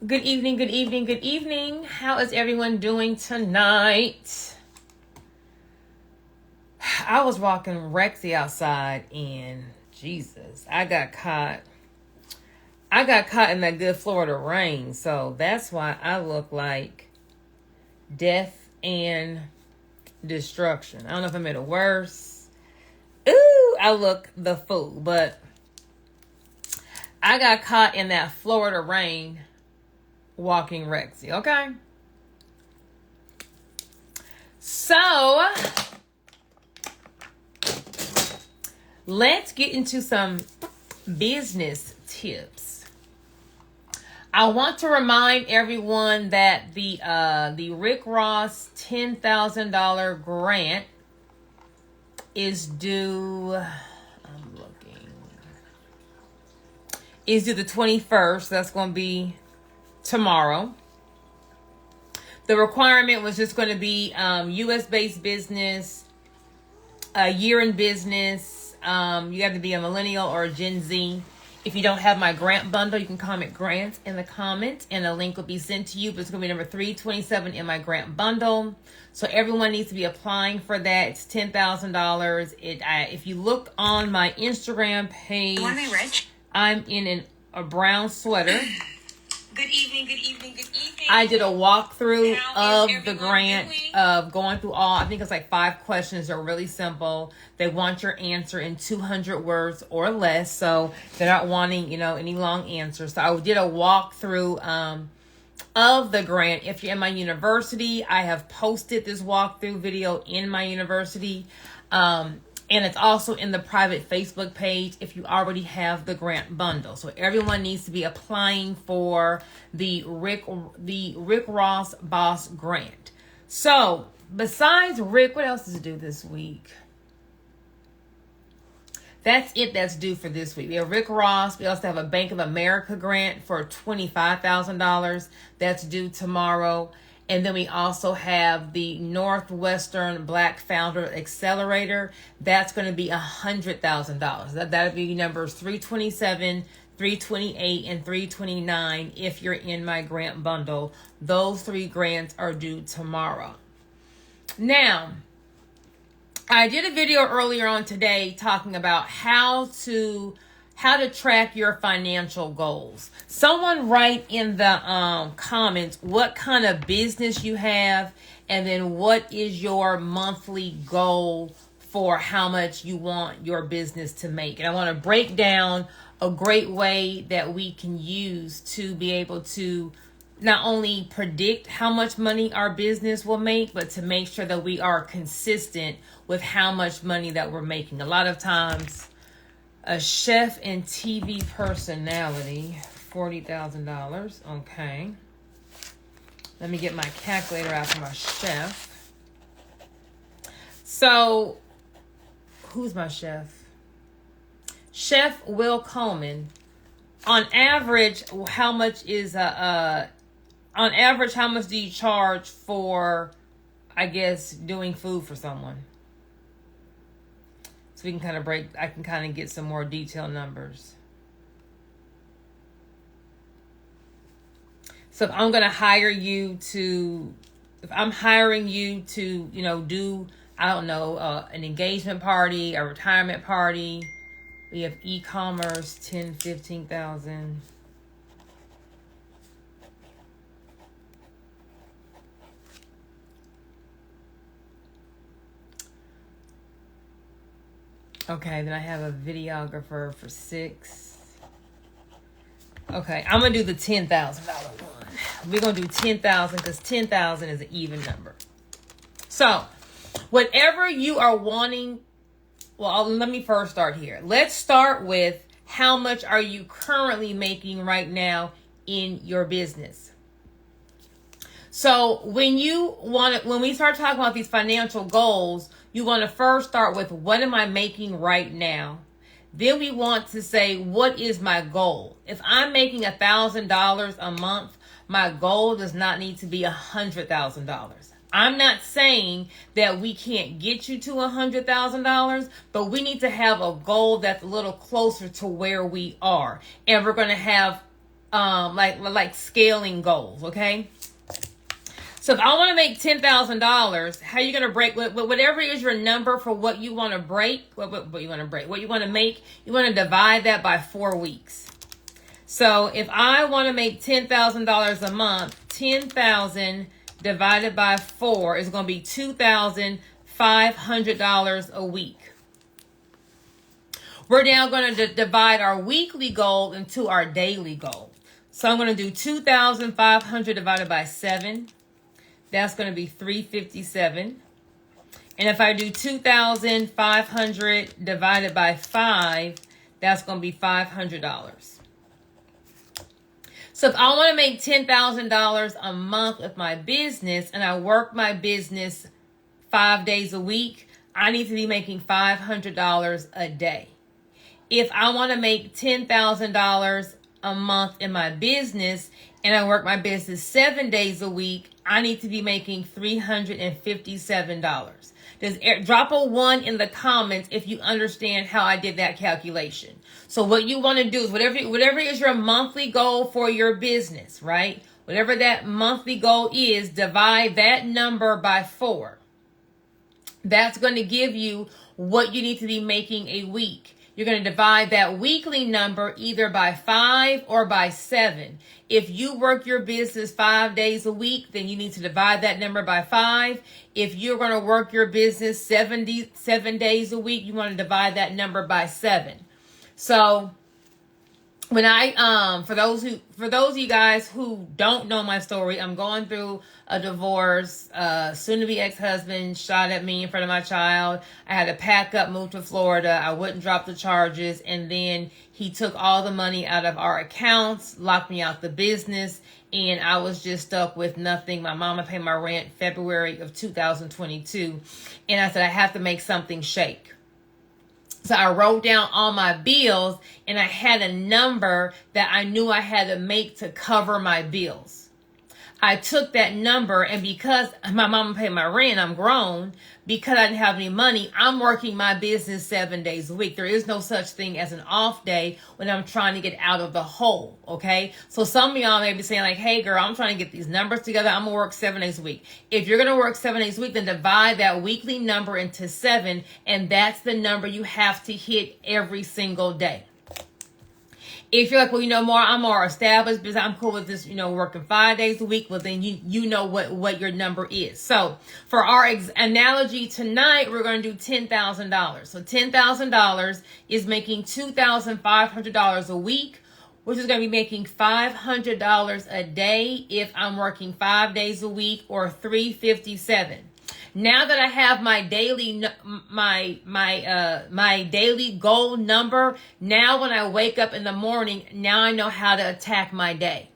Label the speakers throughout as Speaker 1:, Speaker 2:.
Speaker 1: Good evening, good evening, good evening. How is everyone doing tonight? I was walking Rexy outside and Jesus, I got caught in that good Florida rain. So that's why I look like death and destruction. I don't know if I made it worse. Ooh, I look the fool, but I got caught in that Florida rain walking Rexy, okay? So, let's get into some business tips. I want to remind everyone that the Rick Ross $10,000 grant is due. Is due the 21st. That's going to be tomorrow. The requirement was just going to be U.S. based business, a year in business. You have to be a millennial or a Gen Z. If you don't have my grant bundle, you can comment grant in the comments and a link will be sent to you. But it's going to be number 327 in my grant bundle. So everyone needs to be applying for that. It's $10,000. If you look on my Instagram page, I'm in a brown sweater.
Speaker 2: Good evening, good evening, good evening.
Speaker 1: I did a walkthrough of the grant of going through I think it's like 5 questions. They're really simple. They want your answer in 200 words or less. So they're not wanting, any long answers. So I did a walkthrough of the grant. If you're in my university, I have posted this walkthrough video in my university. And it's also in the private Facebook page if you already have the grant bundle. So everyone needs to be applying for the Rick Ross Boss Grant. So besides Rick, what else is due this week? That's it that's due for this week. We have Rick Ross. We also have a Bank of America grant for $25,000. That's due tomorrow. And then we also have the Northwestern Black Founder Accelerator. That's going to be $100,000. That'll be numbers 327, 328, and 329 if you're in my grant bundle. Those 3 grants are due tomorrow. Now, I did a video earlier on today talking about how to track your financial goals. Someone write in the comments what kind of business you have, and then what is your monthly goal for how much you want your business to make. And I want to break down a great way that we can use to be able to not only predict how much money our business will make, but to make sure that we are consistent with how much money that we're making. A lot of times, a chef and TV personality, $40,000. Okay. Let me get my calculator out for my chef. So, who's my chef? Chef Will Coleman. On average, how much do you charge for, doing food for someone? So we can I can get some more detailed numbers. So if I'm hiring you to, do, an engagement party, a retirement party, we have e-commerce, 10, 15,000. Okay, then I have a videographer for 6. Okay, I'm going to do the $10,000 one. We're going to do 10,000 because 10,000 is an even number. So, whatever you are wanting, let me first start here. Let's start with how much are you currently making right now in your business. So, when we start talking about these financial goals, you want to first start with what am I making right now? Then we want to say, what is my goal? If I'm making $1,000 a month, my goal does not need to be $100,000. I'm not saying that we can't get you to $100,000, but we need to have a goal that's a little closer to where we are. And we're going to have like scaling goals, okay? So if I want to make $10,000, how are you going to break whatever is your number for what you want to break, what you want to break, what you want to make, you want to divide that by 4 weeks. So if I want to make $10,000 a month, 10,000 divided by 4 is going to be $2,500 a week. We're now going to divide our weekly goal into our daily goal. So I'm going to do 2,500 divided by 7. That's going to be 357. And if I do 2,500 divided by 5, that's going to be $500. So if I want to make $10,000 a month with my business and I work my business 5 days a week, I need to be making $500 a day. If I want to make $10,000 a month in my business and I work my business 7 days a week, I need to be making $357. Drop a 1 in the comments if you understand how I did that calculation. So what you want to do is whatever is your monthly goal for your business, right? Whatever that monthly goal is, divide that number by 4. That's going to give you what you need to be making a week. You're going to divide that weekly number either by 5 or by 7. If you work your business 5 days a week, then you need to divide that number by 5. If you're going to work your business 7 days a week, you want to divide that number by 7. So when for those of you guys who don't know my story, I'm going through a divorce. Soon to be ex-husband shot at me in front of my child. I had to pack up, move to Florida. I wouldn't drop the charges. And then he took all the money out of our accounts, locked me out the business, and I was just stuck with nothing. My mama paid my rent February of 2022. And I said, I have to make something shake. So I wrote down all my bills and I had a number that I knew I had to make to cover my bills. I took that number, and because my mama paid my rent, I'm grown. Because I didn't have any money, I'm working my business 7 days a week. There is no such thing as an off day when I'm trying to get out of the hole, okay? So some of y'all may be saying like, hey girl, I'm trying to get these numbers together. I'm going to work 7 days a week. If you're going to work 7 days a week, then divide that weekly number into 7, and that's the number you have to hit every single day. If you're like, well, I'm more established because I'm cool with this, working 5 days a week, well, then you know what your number is. So for our analogy tonight, we're going to do $10,000. So $10,000 is making $2,500 a week, which is going to be making $500 a day if I'm working 5 days a week, or $357. Now that I have my daily my daily goal number, now when I wake up in the morning, now I know how to attack my day.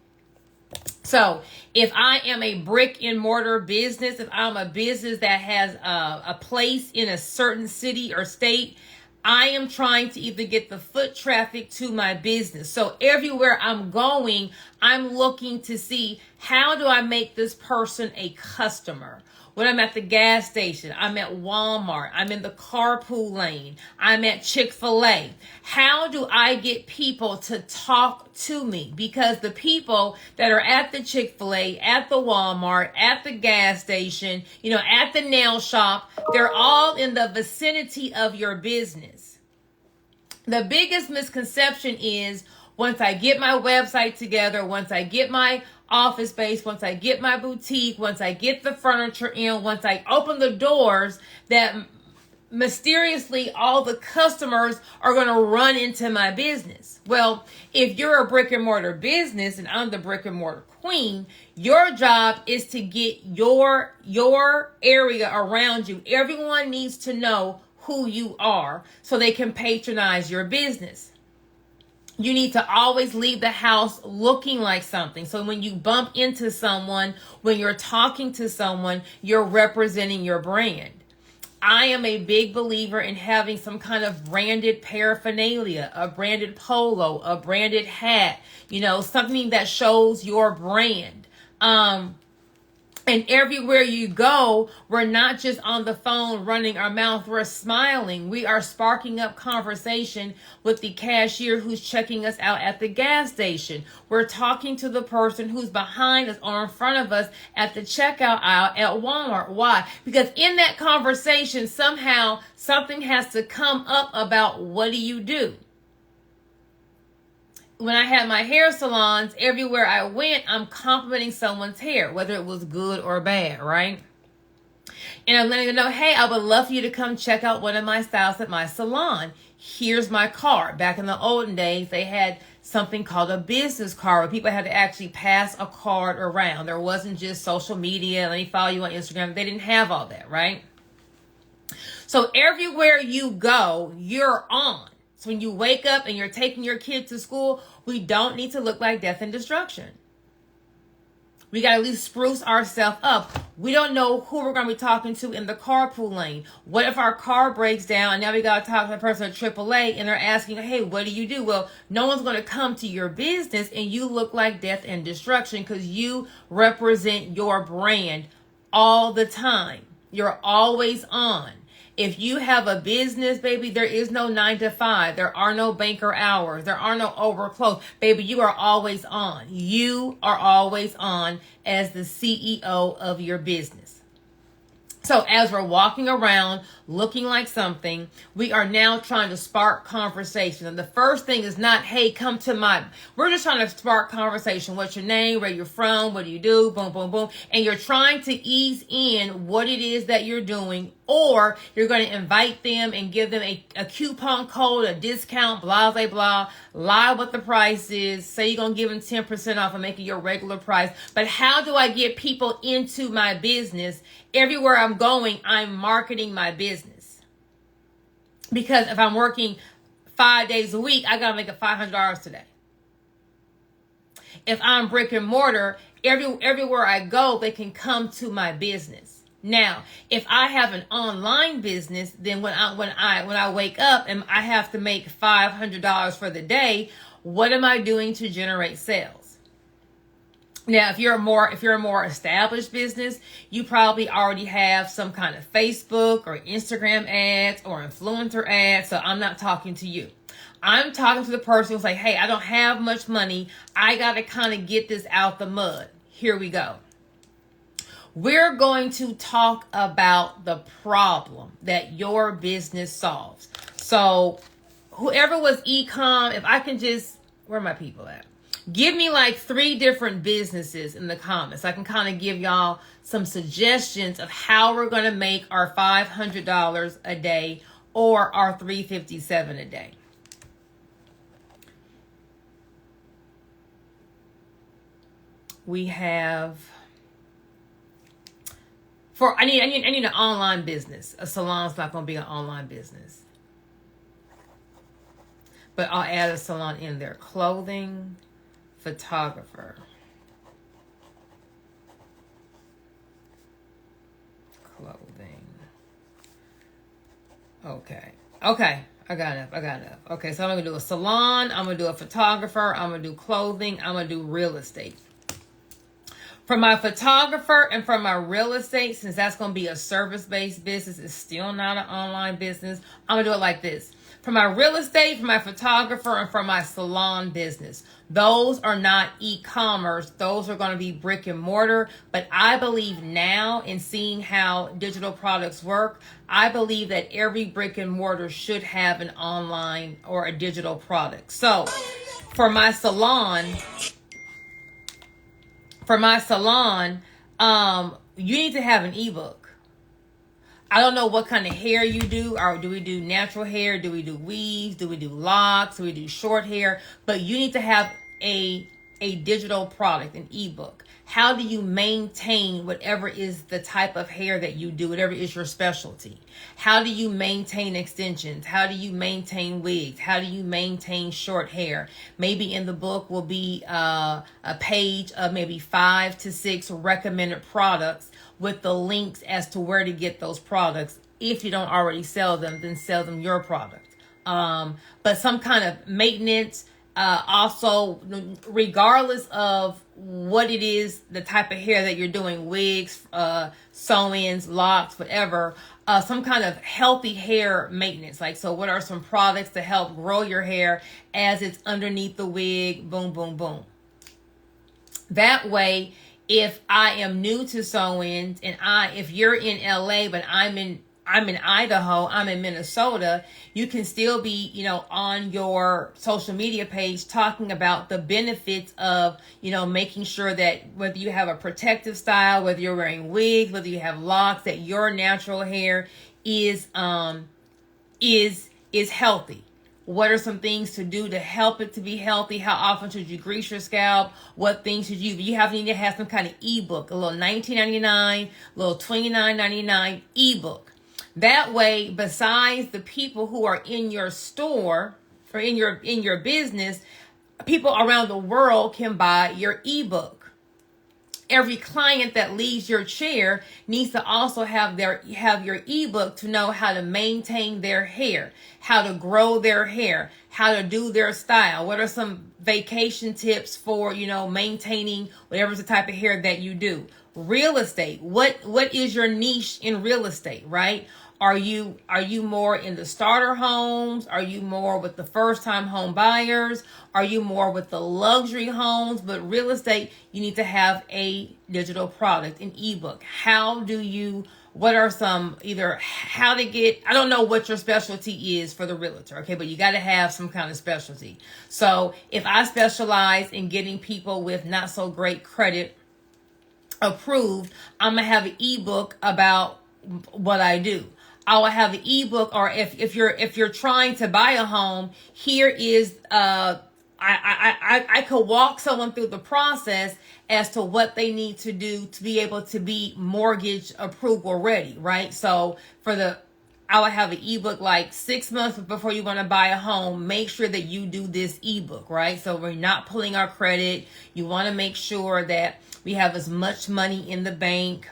Speaker 1: So if I am a brick and mortar business, if I'm a business that has a place in a certain city or state, I am trying to either get the foot traffic to my business. So everywhere I'm going, I'm looking to see, how do I make this person a customer? When I'm at the gas station, I'm at Walmart, I'm in the carpool lane, I'm at Chick-fil-A. How do I get people to talk to me? Because the people that are at the Chick-fil-A, at the Walmart, at the gas station, at the nail shop, they're all in the vicinity of your business. The biggest misconception is, once I get my website together, once I get my office space, once I get my boutique, once I get the furniture in, once I open the doors, that mysteriously all the customers are going to run into my business. Well, if you're a brick and mortar business and I'm the brick and mortar queen, your job is to get your area around you. Everyone needs to know who you are so they can patronize your business. You need to always leave the house looking like something. So when you bump into someone, when you're talking to someone, you're representing your brand. I am a big believer in having some kind of branded paraphernalia, a branded polo, a branded hat, something that shows your brand. And everywhere you go, we're not just on the phone running our mouth, we're smiling. We are sparking up conversation with the cashier who's checking us out at the gas station. We're talking to the person who's behind us or in front of us at the checkout aisle at Walmart. Why? Because in that conversation, somehow something has to come up about what do you do? When I had my hair salons, everywhere I went, I'm complimenting someone's hair, whether it was good or bad, right? And I'm letting them know, hey, I would love for you to come check out one of my styles at my salon. Here's my card. Back in the olden days, they had something called a business card where people had to actually pass a card around. There wasn't just social media, let me follow you on Instagram. They didn't have all that, right? So everywhere you go, you're on. So when you wake up and you're taking your kid to school, we don't need to look like death and destruction. We got to at least spruce ourselves up. We don't know who we're going to be talking to in the carpool lane. What if our car breaks down and now we got to talk to the person at AAA and they're asking, hey, what do you do? Well, no one's going to come to your business and you look like death and destruction because you represent your brand all the time. You're always on. If you have a business, baby, there is no 9 to 5. There are no banker hours. There are no overclose. Baby, you are always on. You are always on as the CEO of your business. So as we're walking around looking like something, we are now trying to spark conversation. And the first thing is not, hey, come to my, we're just trying to spark conversation. What's your name? Where you're from? What do you do? Boom, boom, boom. And you're trying to ease in what it is that you're doing, or you're going to invite them and give them a coupon code, a discount, blah, blah, blah, lie what the price is, say you're going to give them 10% off and make it your regular price. But how do I get people into my business? Everywhere I'm going, I'm marketing my business. Because if I'm working 5 days a week, I got to make it $500 today. If I'm brick and mortar, everywhere I go, they can come to my business. Now, if I have an online business, then when I wake up and I have to make $500 for the day, what am I doing to generate sales? Now, if you're a more established business, you probably already have some kind of Facebook or Instagram ads or influencer ads. So I'm not talking to you. I'm talking to the person who's like, hey, I don't have much money. I got to kind of get this out the mud. Here we go. We're going to talk about the problem that your business solves. So whoever was e-com, if I can just, where are my people at? Give me like 3 different businesses in the comments. I can kind of give y'all some suggestions of how we're going to make our $500 a day or our $357 a day. We have, I need an online business. A salon's not going to be an online business. But I'll add a salon in there. Clothing, photographer. Clothing. Okay. I got enough. Okay, so I'm going to do a salon. I'm going to do a photographer. I'm going to do clothing. I'm going to do real estate. For my photographer and for my real estate, since that's going to be a service-based business, it's still not an online business, I'm going to do it like this. For my real estate, for my photographer, and for my salon business, those are not e-commerce. Those are going to be brick and mortar. But I believe now, in seeing how digital products work, I believe that every brick and mortar should have an online or a digital product. So for my salon, you need to have an ebook. I don't know what kind of hair you do, or do we do natural hair? Do we do weaves? Do we do locks? Do we do short hair? But you need to have a digital product, an ebook. How do you maintain whatever is the type of hair that you do, whatever is your specialty? How do you maintain extensions? How do you maintain wigs? How do you maintain short hair? Maybe in the book will be a page of maybe 5 to 6 recommended products with the links as to where to get those products. If you don't already sell them, then sell them your product. But some kind of maintenance Also, regardless of what it is, the type of hair that you're doing, wigs, sew-ins, locks, whatever, some kind of healthy hair maintenance. Like, so what are some products to help grow your hair as it's underneath the wig? Boom, boom, boom. That way, if I am new to sew-ins and if you're in LA, but I'm in Idaho, I'm in Minnesota, you can still be, on your social media page talking about the benefits of, making sure that whether you have a protective style, whether you're wearing wigs, whether you have locks, that your natural hair is healthy. What are some things to do to help it to be healthy? How often should you grease your scalp? What things should you need to have some kind of ebook, a little $19.99, a little $29.99 ebook. That way, besides the people who are in your store or in your business, people around the world can buy your ebook. Every client that leaves your chair needs to also have your ebook to know how to maintain their hair, how to grow their hair, how to do their style. What are some vacation tips for, maintaining whatever's the type of hair that you do? Real estate. What is your niche in real estate, right? Are you more in the starter homes? Are you more with the first time home buyers? Are you more with the luxury homes? But real estate, you need to have a digital product, an ebook. What are some, either how to get, I don't know what your specialty is for the realtor, okay, but you got to have some kind of specialty. So if I specialize in getting people with not so great credit approved, I'm going to have an ebook about what I do. I will have an ebook, or if you're trying to buy a home, here is I could walk someone through the process as to what they need to do to be able to be mortgage approval ready, right? So I will have an ebook like 6 months before you want to buy a home. Make sure that you do this ebook, right? So we're not pulling our credit. You want to make sure that we have as much money in the bank.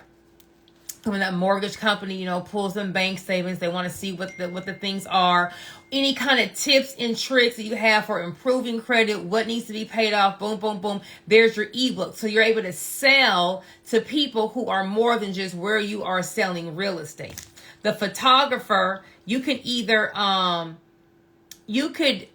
Speaker 1: When that mortgage company, pulls them bank statements, they want to see what the things are. Any kind of tips and tricks that you have for improving credit, what needs to be paid off, boom, boom, boom. There's your ebook. So you're able to sell to people who are more than just where you are selling real estate. The photographer, you can either, you could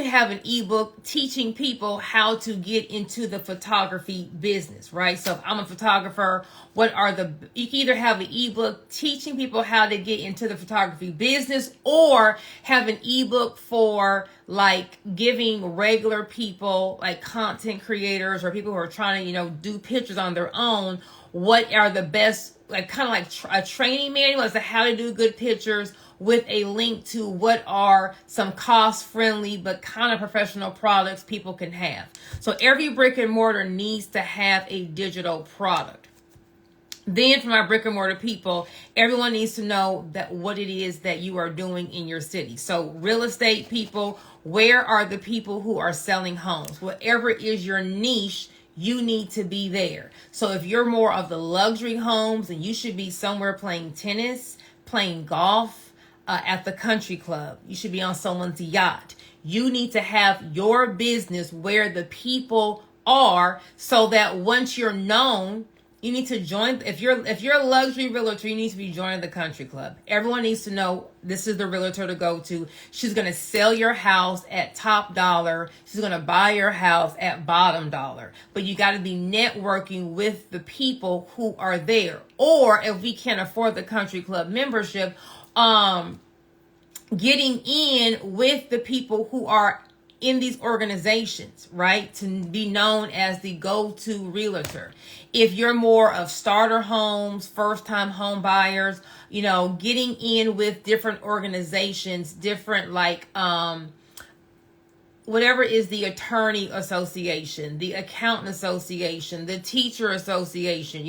Speaker 1: have an ebook teaching people how to get into the photography business, right? So if I'm a photographer, you can either have an ebook teaching people how to get into the photography business, or have an ebook for like giving regular people, like content creators or people who are trying to, do pictures on their own. What are the best, like kind of like a training manual as to how to do good pictures, with a link to what are some cost-friendly but kind of professional products people can have. So every brick and mortar needs to have a digital product. Then for my brick and mortar people, everyone needs to know that what it is that you are doing in your city. So real estate people, where are the people who are selling homes? Whatever is your niche, you need to be there. So if you're more of the luxury homes, then you should be somewhere playing tennis, playing golf, at the country club. You should be on someone's yacht. You need to have your business where the people are, so that once you're known, you need to join. If you're a luxury realtor, you need to be joining the country club. Everyone needs to know this is the realtor to go to. She's going to sell your house at top dollar. She's going to buy your house at bottom dollar. But you got to be networking with the people who are there. Or if we can't afford the country club membership, getting in with the people who are in these organizations, right? To be known as the go-to realtor. If you're more of starter homes, first-time home buyers, getting in with different organizations, different whatever is the attorney association, the accountant association, the teacher association,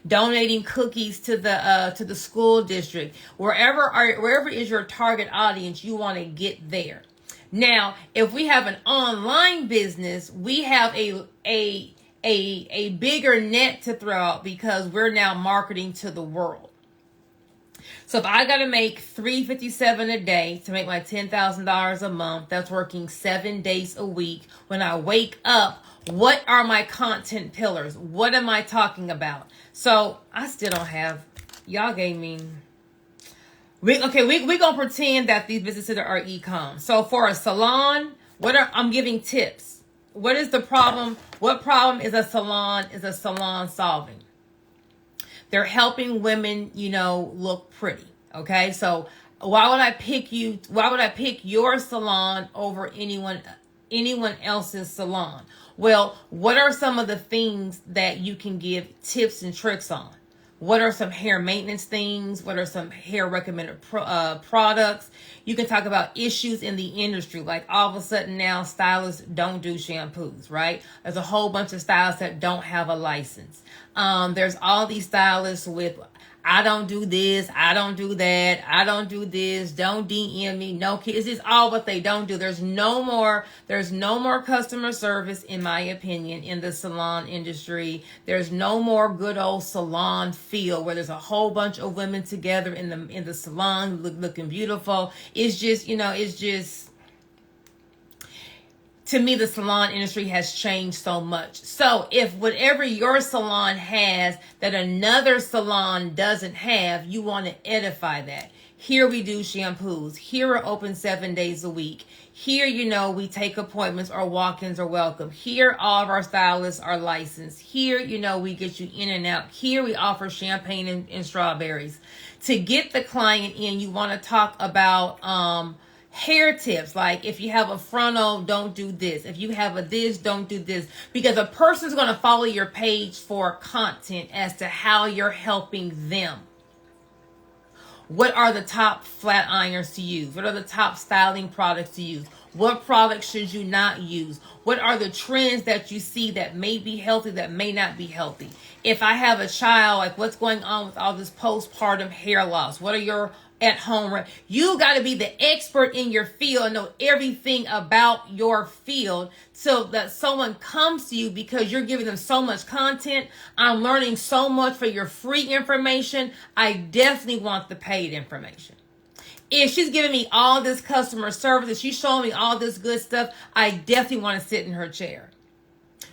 Speaker 1: donating cookies to the school district, wherever is your target audience, you want to get there. Now, if we have an online business, we have a bigger net to throw out, because we're now marketing to the world. So if I got to make $357 a day to make my $10,000 a month, that's working 7 days a week. When I wake up, what are my content pillars? What am I talking about? So I still don't have, y'all gave me, we're gonna pretend that these businesses are e-com. So for a salon, I'm giving tips. What is the problem? What problem is a salon solving? They're helping women, look pretty. Okay. So why would I pick your salon over anyone else's salon? Well, what are some of the things that you can give tips and tricks on? What are some hair maintenance things? What are some hair recommended products? You can talk about issues in the industry. Like all of a sudden now stylists don't do shampoos, right? There's a whole bunch of stylists that don't have a license. There's all these stylists with, I don't do this, I don't do that, I don't do this, don't DM me, no kids. It's just all what they don't do. There's no more customer service, in my opinion, in the salon industry. There's no more good old salon feel where there's a whole bunch of women together in the salon looking beautiful. It's just, to me, the salon industry has changed so much. So if whatever your salon has that another salon doesn't have, you want to edify that. Here we do shampoos. Here we're open 7 days a week. Here, we take appointments or walk-ins are welcome. Here, all of our stylists are licensed. Here, we get you in and out. Here, we offer champagne and strawberries. To get the client in, you want to talk about, hair tips, like if you have a frontal, don't do this. If you have a this, don't do this. Because a person's going to follow your page for content as to how you're helping them. What are the top flat irons to use? What are the top styling products to use? What products should you not use? What are the trends that you see that may be healthy, that may not be healthy? If I have a child, like what's going on with all this postpartum hair loss? What are your at home? You got to be the expert in your field and know everything about your field so that someone comes to you because you're giving them so much content. I'm learning so much for your free information. I definitely want the paid information. If she's giving me all this customer service, if she's showing me all this good stuff, I definitely want to sit in her chair.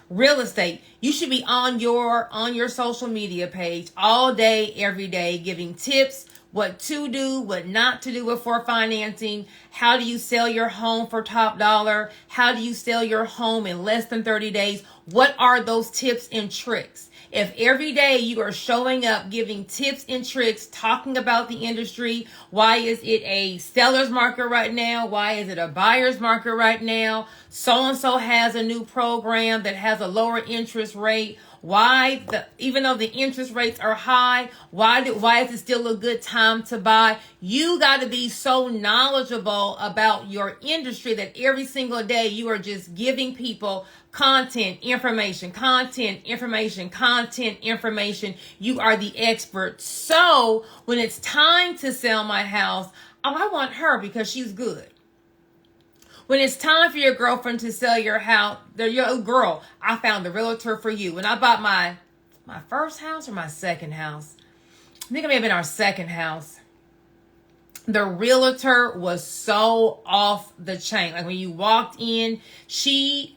Speaker 1: Real estate, you should be on your social media page all day, every day, giving tips, what to do, what not to do before financing. How do you sell your home for top dollar? How do you sell your home in less than 30 days? What are those tips and tricks? If every day you are showing up, giving tips and tricks, talking about the industry, why is it a seller's market right now? Why is it a buyer's market right now? So-and-so has a new program that has a lower interest rate. Even though the interest rates are high, why is it still a good time to buy? You got to be so knowledgeable about your industry that every single day you are just giving people content, information. You are the expert. So when it's time to sell my house, I want her because she's good. When it's time for your girlfriend to sell your house, girl, I found the realtor for you. When I bought my first house or my second house, I think it may have been our second house. The realtor was so off the chain. Like when you walked in, she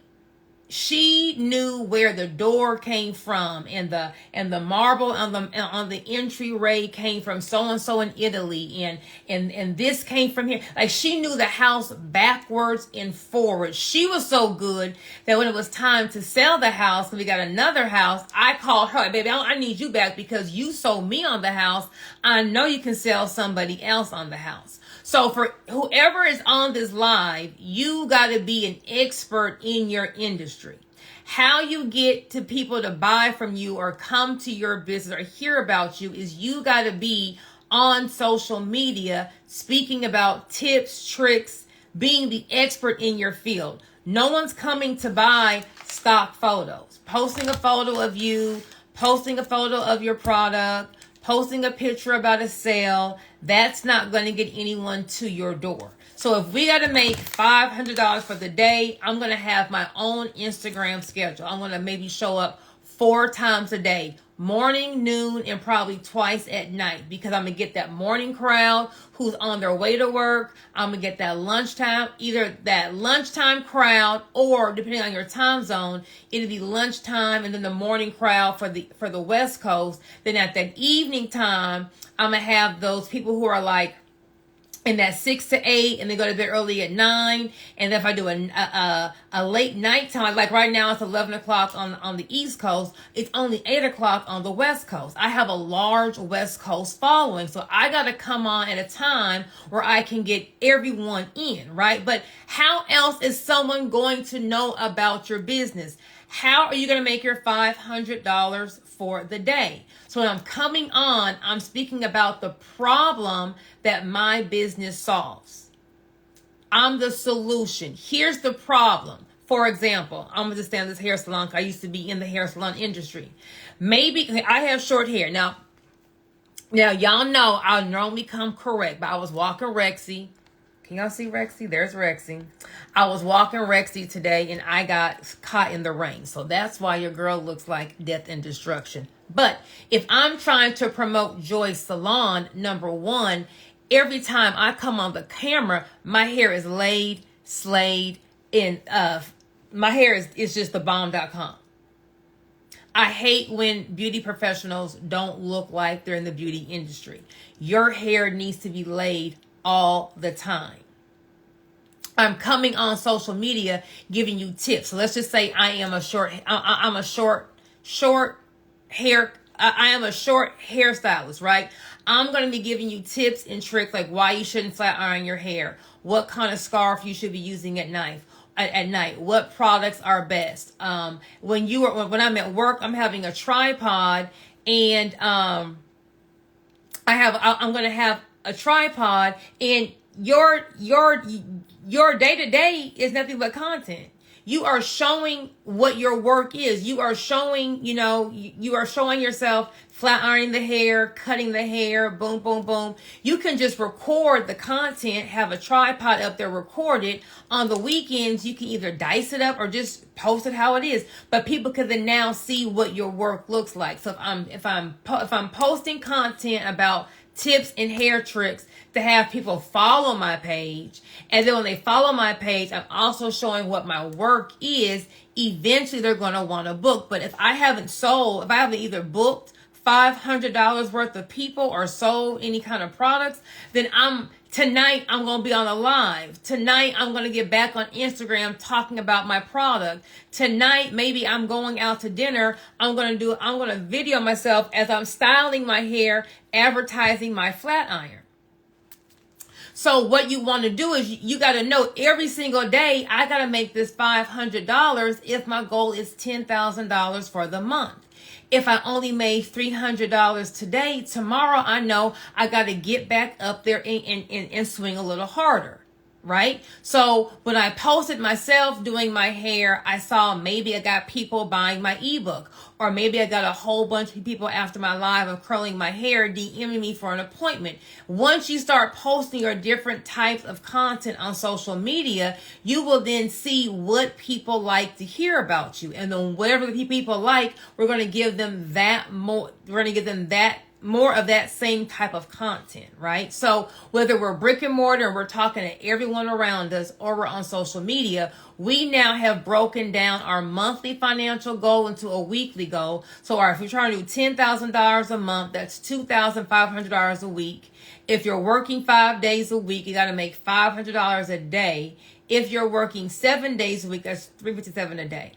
Speaker 1: knew where the door came from and the marble on the entryway came from so and so in Italy and this came from here. Like she knew the house backwards and forwards. She was so good that when it was time to sell the house, when we got another house, I called her, baby, I need you back because you sold me on the house. I know you can sell somebody else on the house. So for whoever is on this live, you got to be an expert in your industry. How you get to people to buy from you or come to your business or hear about you is you got to be on social media speaking about tips, tricks, being the expert in your field. No one's coming to buy stock photos. Posting a photo of you, posting a photo of your product, posting a picture about a sale, that's not going to get anyone to your door. So if we got to make $500 for the day, I'm going to have my own Instagram schedule. I'm going to maybe show up 4 times a day, morning, noon, and probably twice at night, because I'm going to get that morning crowd who's on their way to work. I'm going to get that lunchtime, either that lunchtime crowd, or depending on your time zone, it'll be lunchtime and then the morning crowd for the West Coast. Then at that evening time, I'm going to have those people who are like in that 6 to 8, and they go to bed early at 9. And if I do a late night time, like right now it's 11 o'clock on the East Coast, it's only 8 o'clock on the West Coast. I have a large West Coast following, so I got to come on at a time where I can get everyone in, right? But how else is someone going to know about your business? How are you going to make your $500 for the day? So when I'm coming on, I'm speaking about the problem that my business solves. I'm the solution. Here's the problem. For example, I'm going to just stay in this hair salon. I used to be in the hair salon industry. Maybe I have short hair. Now y'all know I normally come correct, but I was walking Rexy. Can y'all see Rexy? There's Rexy. I was walking Rexy today and I got caught in the rain. So that's why your girl looks like death and destruction. But if I'm trying to promote Joy Salon, number one, every time I come on the camera, my hair is slayed, and my hair is just the bomb.com. I hate when beauty professionals don't look like they're in the beauty industry. Your hair needs to be laid all the time. I'm coming on social media giving you tips. So let's just say I am a short hairstylist, right? I'm going to be giving you tips and tricks like why you shouldn't flat iron your hair, what kind of scarf you should be using at night, what products are best. When I'm at work, I'm having a tripod, and I'm going to have a tripod, and your day-to-day is nothing but content. You are showing what your work is. You are showing, you are showing yourself flat ironing the hair, cutting the hair, boom, boom, boom. You can just record the content, have a tripod up there, record it. On the weekends, you can either dice it up or just post it how it is. But people can then now see what your work looks like. So if I'm posting content about tips and hair tricks to have people follow my page, and then when they follow my page, I'm also showing what my work is, eventually they're going to want to book. But if I haven't either booked $500 worth of people or sold any kind of products, then tonight I'm going to be on a live. Tonight I'm going to get back on Instagram talking about my product. Tonight maybe I'm going out to dinner. I'm going to video myself as I'm styling my hair, advertising my flat iron. So what you want to do is you got to know every single day I got to make this $500 if my goal is $10,000 for the month. If I only made $300 today, tomorrow I know I got to get back up there and swing a little harder, right? So when I posted myself doing my hair, I saw maybe I got people buying my ebook, or maybe I got a whole bunch of people after my live of curling my hair DMing me for an appointment. Once you start posting your different types of content on social media, you will then see what people like to hear about you. And then whatever the people like, we're going to give them that more. We're going to give them that more of that same type of content, right? So whether we're brick and mortar and we're talking to everyone around us, or we're on social media, we now have broken down our monthly financial goal into a weekly goal. So if you're trying to do $10,000 a month, that's $2,500 a week. If you're working 5 days a week, you got to make $500 a day. If you're working 7 days a week, that's $357 a day.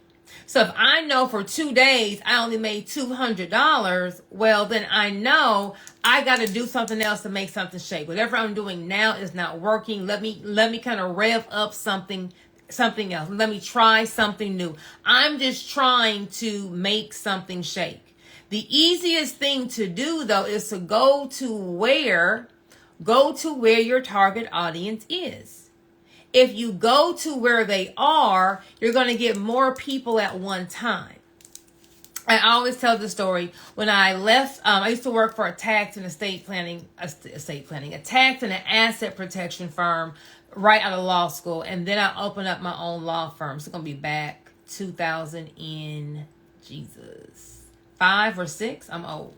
Speaker 1: So if I know for 2 days I only made $200, well, then I know I got to do something else to make something shake. Whatever I'm doing now is not working. Let me kind of rev up something else. Let me try something new. I'm just trying to make something shake. The easiest thing to do, though, is to go to where your target audience is. If you go to where they are, you're going to get more people at one time. I always tell the story. When I left, I used to work for a tax and a tax and an asset protection firm right out of law school. And then I opened up my own law firm. So it's going to be back 2000 in, Jesus, 5 or 6. I'm old.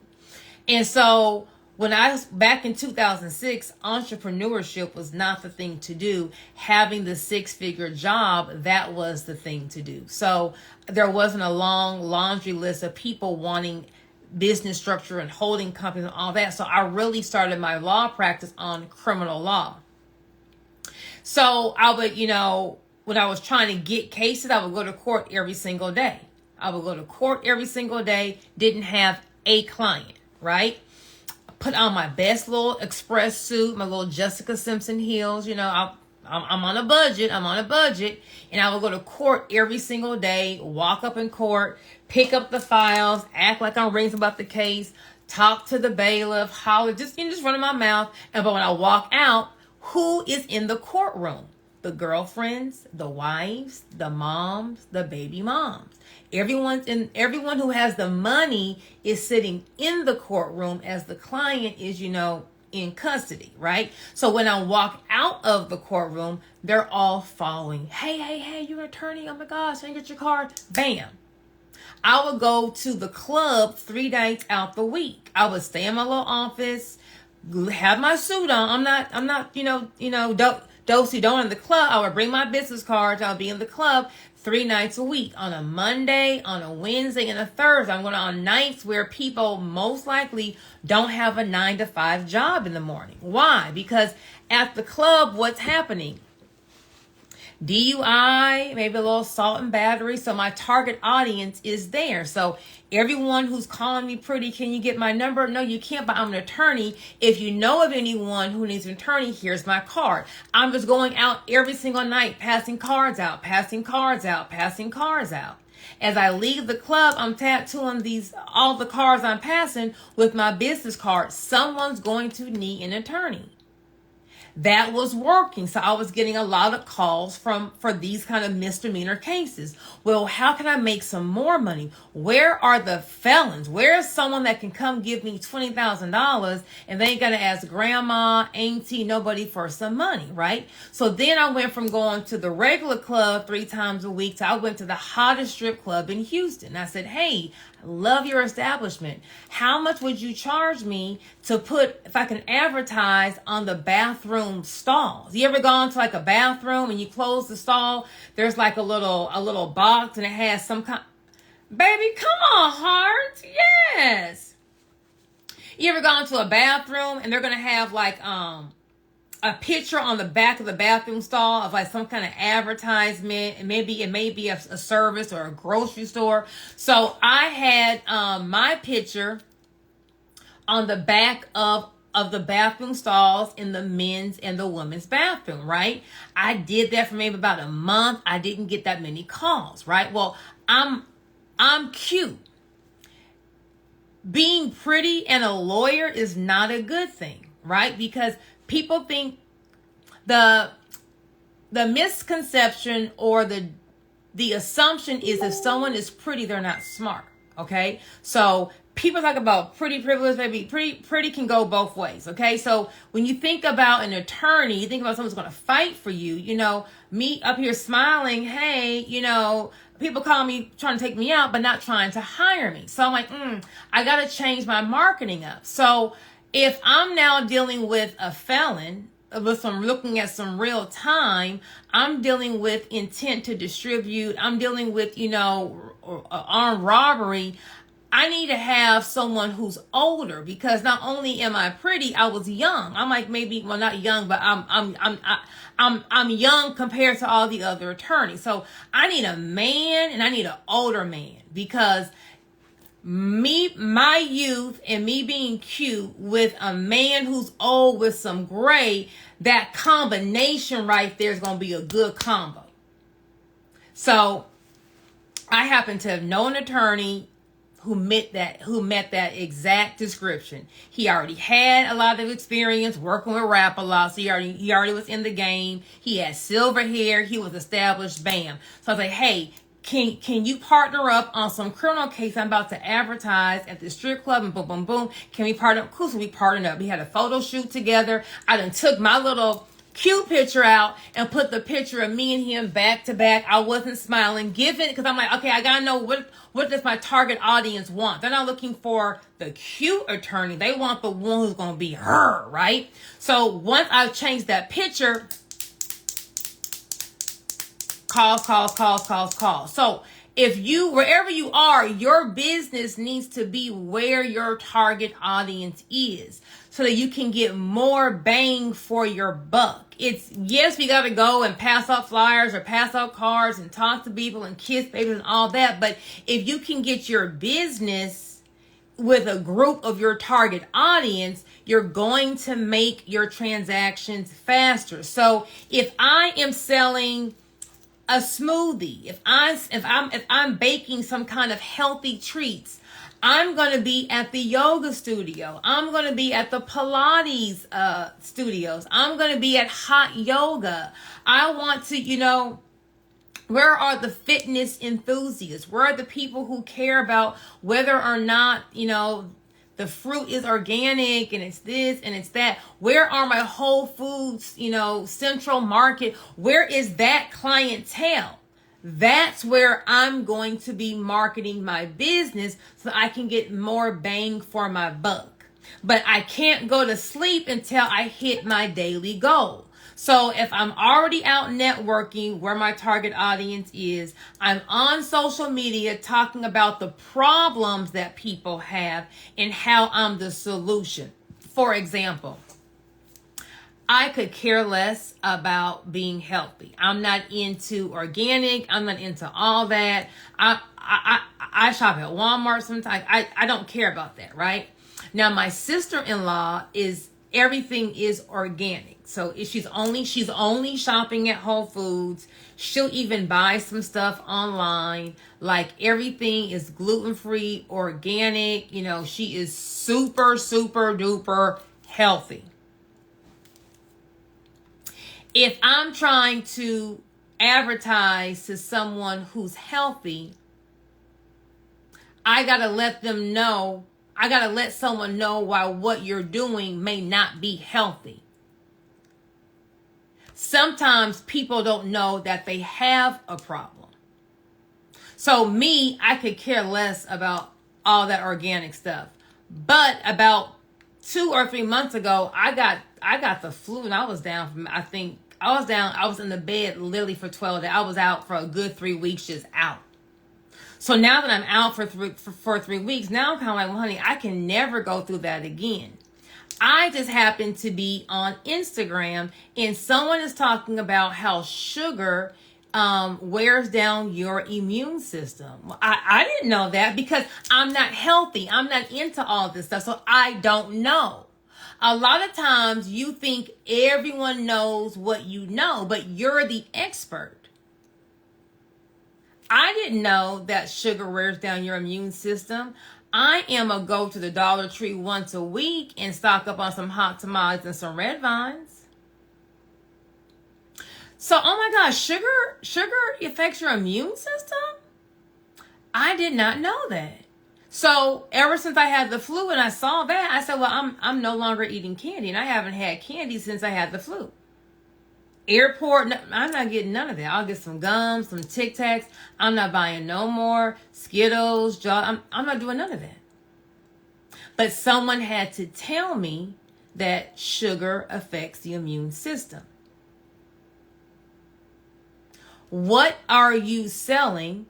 Speaker 1: And so when I was back in 2006, entrepreneurship was not the thing to do. Having the 6-figure job, that was the thing to do. So there wasn't a long laundry list of people wanting business structure and holding companies and all that. So I really started my law practice on criminal law. So I would, when I was trying to get cases, I would go to court every single day. Didn't have a client, right? Put on my best little express suit, my little Jessica Simpson heels. I'm on a budget. And I would go to court every single day, walk up in court, pick up the files, act like I'm reading about the case, talk to the bailiff, holler, just running my mouth. But when I walk out, who is in the courtroom? The girlfriends, the wives, the moms, the baby moms. Everyone who has the money is sitting in the courtroom as the client is, in custody, right? So when I walk out of the courtroom, they're all following. Hey, you're an attorney. Oh my gosh, can I get your card? Bam. I would go to the club 3 nights out the week. I would stay in my little office, have my suit on. I'm not, do-si-do in the club. I would bring my business cards. I would be in the club 3 nights a week, on a Monday, on a Wednesday, and a Thursday. I'm going on nights where people most likely don't have a 9-to-5 job in the morning. Why? Because at the club, what's happening? DUI, maybe a little assault and battery. So my target audience is there. So everyone who's calling me pretty, can you get my number? No, you can't, but I'm an attorney. If you know of anyone who needs an attorney, here's my card. I'm just going out every single night, passing cards out. As I leave the club, I'm tattooing all the cards I'm passing with my business card. Someone's going to need an attorney. That was working. So I was getting a lot of calls for these kind of misdemeanor cases. Well, how can I make some more money? Where are the felons? Where is someone that can come give me $20,000 and they ain't got to ask grandma, auntie, nobody for some money, right? So then I went from going to the regular club 3 times a week to I went to the hottest strip club in Houston. I said, hey, I love your establishment. How much would you charge me to if I can advertise on the bathroom stalls? You ever gone to like a bathroom and you close the stall? There's like a little box and it has some kind. Baby, come on, heart. Yes. You ever gone to a bathroom and they're going to have like, a picture on the back of the bathroom stall of like some kind of advertisement, and maybe it may be a service or a grocery store. So I had my picture on the back of the bathroom stalls in the men's and the women's bathroom, right? I did that for maybe about a month. I didn't get that many calls, right? Well, I'm cute. Being pretty and a lawyer is not a good thing, right? Because people think the misconception or the assumption is if someone is pretty, they're not smart. Okay, so people talk about pretty privilege. Maybe pretty can go both ways. Okay, so when you think about an attorney, you think about someone's going to fight for you. Me up here smiling. Hey, people call me trying to take me out, but not trying to hire me. So I'm like, I got to change my marketing up. So if I'm now dealing with a felon, looking at some real time, I'm dealing with intent to distribute, I'm dealing with, armed robbery, I need to have someone who's older, because not only am I pretty, I was young. I'm like not young, but I'm young compared to all the other attorneys. So I need a man and I need an older man, because my youth and me being cute with a man who's old with some gray, that combination right there is going to be a good combo. So I happen to have known an attorney who met that exact description. He already had a lot of experience working with rap a lot, so he already was in the game. He had silver hair. He was established. Bam. So I was like, hey, Can you partner up on some criminal case I'm about to advertise at the strip club, and boom, boom, boom. Can we partner up? Cool, so we partnered up. We had a photo shoot together. I done took my little cute picture out and put the picture of me and him back to back. I wasn't smiling, given, because I'm like, okay, I gotta know what does my target audience want. They're not looking for the cute attorney. They want the one who's gonna be her, right? So once I changed that picture, calls. So if you, wherever you are, your business needs to be where your target audience is so that you can get more bang for your buck. It's, yes, we got to go and pass out flyers or pass out cards and talk to people and kiss babies and all that. But if you can get your business with a group of your target audience, you're going to make your transactions faster. So if I am selling a smoothie, if I'm baking some kind of healthy treats, I'm going to be at the yoga studio. I'm going to be at the Pilates studios. I'm going to be at hot yoga. I want to, where are the fitness enthusiasts? Where are the people who care about whether or not, the fruit is organic and it's this and it's that? Where are my Whole Foods, Central Market? Where is that clientele? That's where I'm going to be marketing my business so I can get more bang for my buck. But I can't go to sleep until I hit my daily goal. So if I'm already out networking where my target audience is, I'm on social media talking about the problems that people have and how I'm the solution. For example, I could care less about being healthy. I'm not into organic. I'm not into all that. I shop at Walmart sometimes. I don't care about that, right? Now, my sister-in-law everything is organic. So if she's only shopping at Whole Foods. She'll even buy some stuff online. Like everything is gluten-free, organic. She is super, super duper healthy. If I'm trying to advertise to someone who's healthy, I got to let them know. I got to let someone know why what you're doing may not be healthy. Sometimes people don't know that they have a problem. So me, I could care less about all that organic stuff. But about 2 or 3 months ago, I got the flu and I was down from, I was in the bed literally for 12 days. I was out for a good 3 weeks, just out. So now that I'm out for 3 weeks, now I'm kind of like, well, honey, I can never go through that again. I just happened to be on Instagram and someone is talking about how sugar wears down your immune system. Well, I didn't know that because I'm not healthy. I'm not into all this stuff, so I don't know. A lot of times you think everyone knows what you know, but you're the expert. I didn't know that sugar wears down your immune system. I am a go to the Dollar Tree once a week and stock up on some hot tamales and some red vines. So, oh my gosh, sugar affects your immune system? I did not know that. So ever since I had the flu and I saw that, I said, well, I'm no longer eating candy, and I haven't had candy since I had the flu. Airport, I'm not getting none of that. I'll get some gum, some Tic Tacs. I'm not buying no more Skittles. I'm not doing none of that. But someone had to tell me that sugar affects the immune system. What are you selling?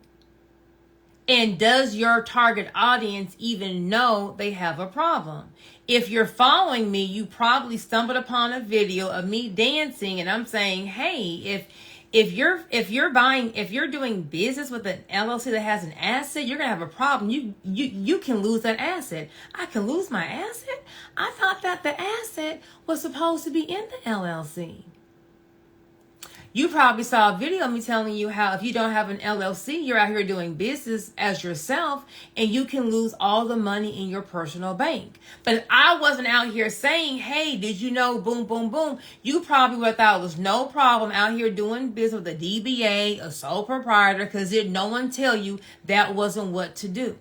Speaker 1: And does your target audience even know they have a problem? If you're following me, you probably stumbled upon a video of me dancing, and I'm saying, hey, if you're doing business with an LLC that has an asset, you're gonna have a problem. You can lose that asset. I can lose my asset? I thought that the asset was supposed to be in the LLC. You probably saw a video of me telling you how if you don't have an LLC, you're out here doing business as yourself and you can lose all the money in your personal bank. But I wasn't out here saying, hey, did you know, boom, boom, boom. You probably would have thought it was no problem out here doing business with a DBA, a sole proprietor, because did no one tell you that wasn't what to do.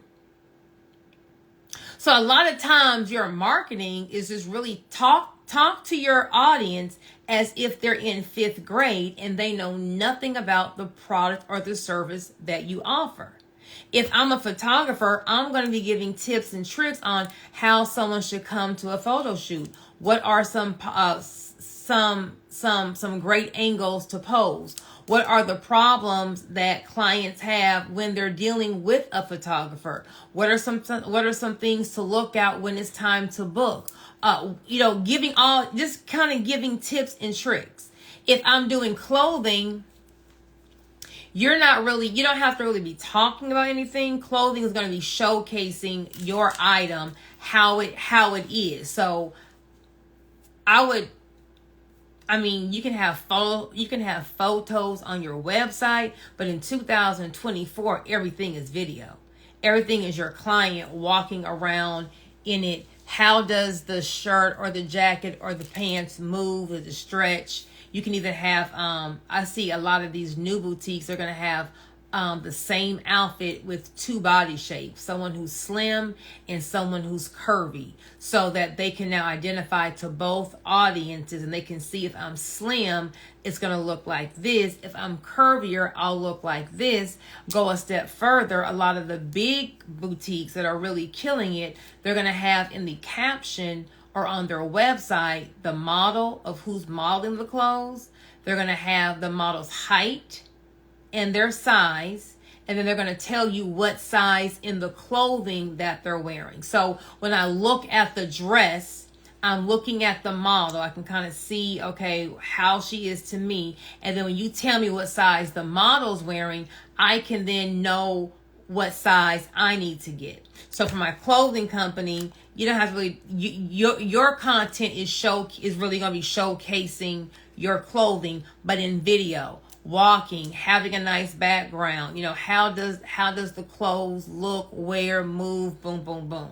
Speaker 1: So a lot of times your marketing is just really talk Talk to your audience as if they're in 5th grade and they know nothing about the product or the service that you offer. If I'm a photographer, I'm going to be giving tips and tricks on how someone should come to a photo shoot. What are some great angles to pose? What are the problems that clients have when they're dealing with a photographer? What are some things to look out when it's time to book? Giving tips and tricks. If I'm doing clothing, you don't have to really be talking about anything. Clothing is going to be showcasing your item, how it is. So you can have photos on your website, but in 2024, everything is video. Everything is your client walking around in it. How does the shirt or the jacket or the pants move or the stretch? You can even have, I see a lot of these new boutiques are going to have the same outfit with 2 body shapes, someone who's slim and someone who's curvy, so that they can now identify to both audiences and they can see if I'm slim, it's going to look like this. If I'm curvier, I'll look like this. Go a step further, a lot of the big boutiques that are really killing it, they're going to have in the caption or on their website the model of who's modeling the clothes. They're going to have the model's height and their size, and then they're going to tell you what size in the clothing that they're wearing. So when I look at the dress, I'm looking at the model. I can kind of see, okay, how she is to me. And then when you tell me what size the model's wearing, I can then know what size I need to get. So for my clothing company, you don't have to really, your content is really going to be showcasing your clothing, but in video, walking, having a nice background. How does the clothes look, wear, move, boom, boom, boom.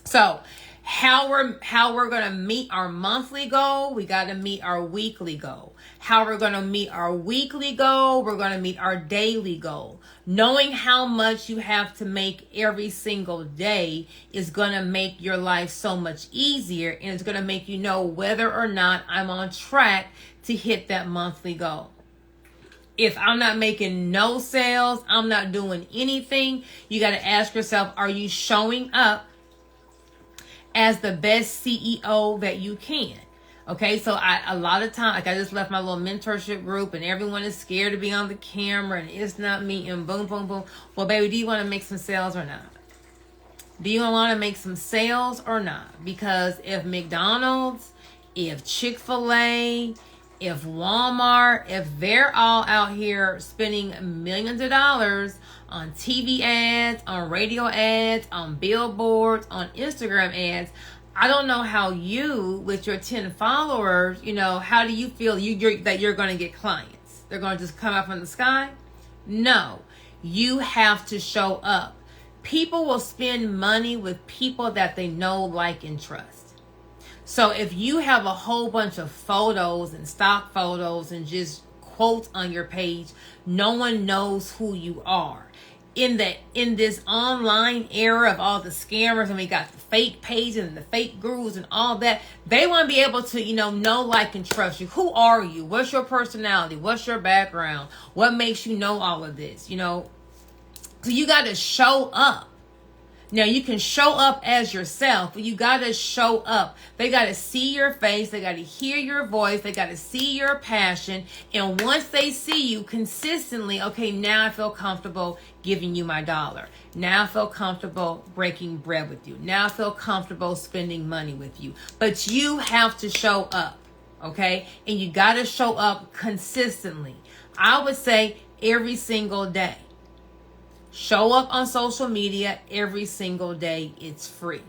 Speaker 1: So how we're going to meet our monthly goal, we got to meet our weekly goal. How we're going to meet our weekly goal, we're going to meet our daily goal. Knowing how much you have to make every single day is going to make your life so much easier, and it's going to make you know whether or not I'm on track to hit that monthly goal. If I'm not making no sales, I'm not doing anything, you got to ask yourself, are you showing up as the best CEO that you can? Okay, so a lot of time, I just left my little mentorship group and everyone is scared to be on the camera and it's not me and boom, boom, boom. Well, baby, do you want to make some sales or not? Do you want to make some sales or not? Because if McDonald's, if Chick-fil-A, if Walmart, if they're all out here spending millions of dollars on TV ads, on radio ads, on billboards, on Instagram ads, I don't know how you, with your 10 followers, how do you feel that you're going to get clients? They're going to just come up from the sky? No, you have to show up. People will spend money with people that they know, like, and trust. So if you have a whole bunch of photos and stock photos and just quotes on your page, no one knows who you are. In this online era of all the scammers, and we got the fake pages and the fake gurus and all that, they want to be able to, know, like, and trust you. Who are you? What's your personality? What's your background? What makes you know all of this? So you got to show up. Now, you can show up as yourself, but you got to show up. They got to see your face. They got to hear your voice. They got to see your passion. And once they see you consistently, okay, now I feel comfortable giving you my dollar. Now I feel comfortable breaking bread with you. Now I feel comfortable spending money with you. But you have to show up, okay? And you got to show up consistently. I would say every single day. Show up on social media every single day. It's free.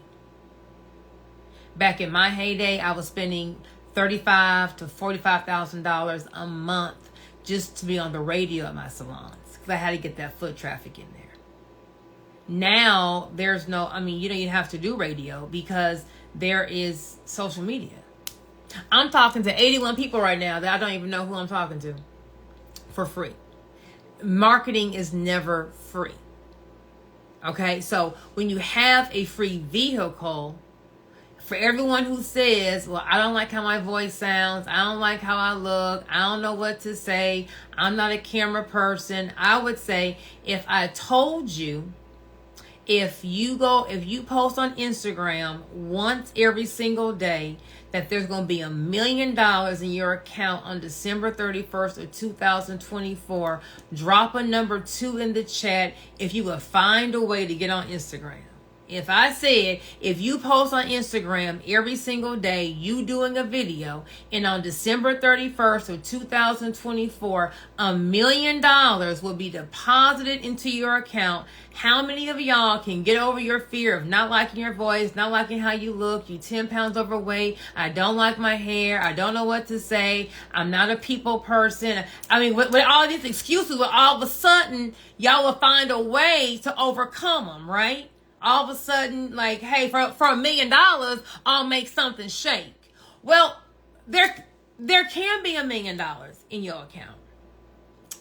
Speaker 1: Back in my heyday, I was spending $35,000 to $45,000 a month just to be on the radio at my salons because I had to get that foot traffic in there. Now, there's no, you don't even have to do radio because there is social media. I'm talking to 81 people right now that I don't even know who I'm talking to for free. Marketing is never free. Okay, so when you have a free vehicle For everyone who says, well, I don't like how my voice sounds, I don't like how I look, I don't know what to say, I'm not a camera person, I would say, if I told you, if you post on Instagram once every single day that there's going to be $1 million in your account on December 31st of 2024, drop a number 2 in the chat if you will find a way to get on Instagram. If I said, if you post on Instagram every single day, you doing a video, and on December 31st of 2024, $1 million will be deposited into your account, how many of y'all can get over your fear of not liking your voice, not liking how you look, you 10 pounds overweight, I don't like my hair, I don't know what to say, I'm not a people person. I mean, with all these excuses, well, all of a sudden, y'all will find a way to overcome them, right? All of a sudden, like, hey, for $1 million, I'll make something shake. Well, there can be $1 million in your account.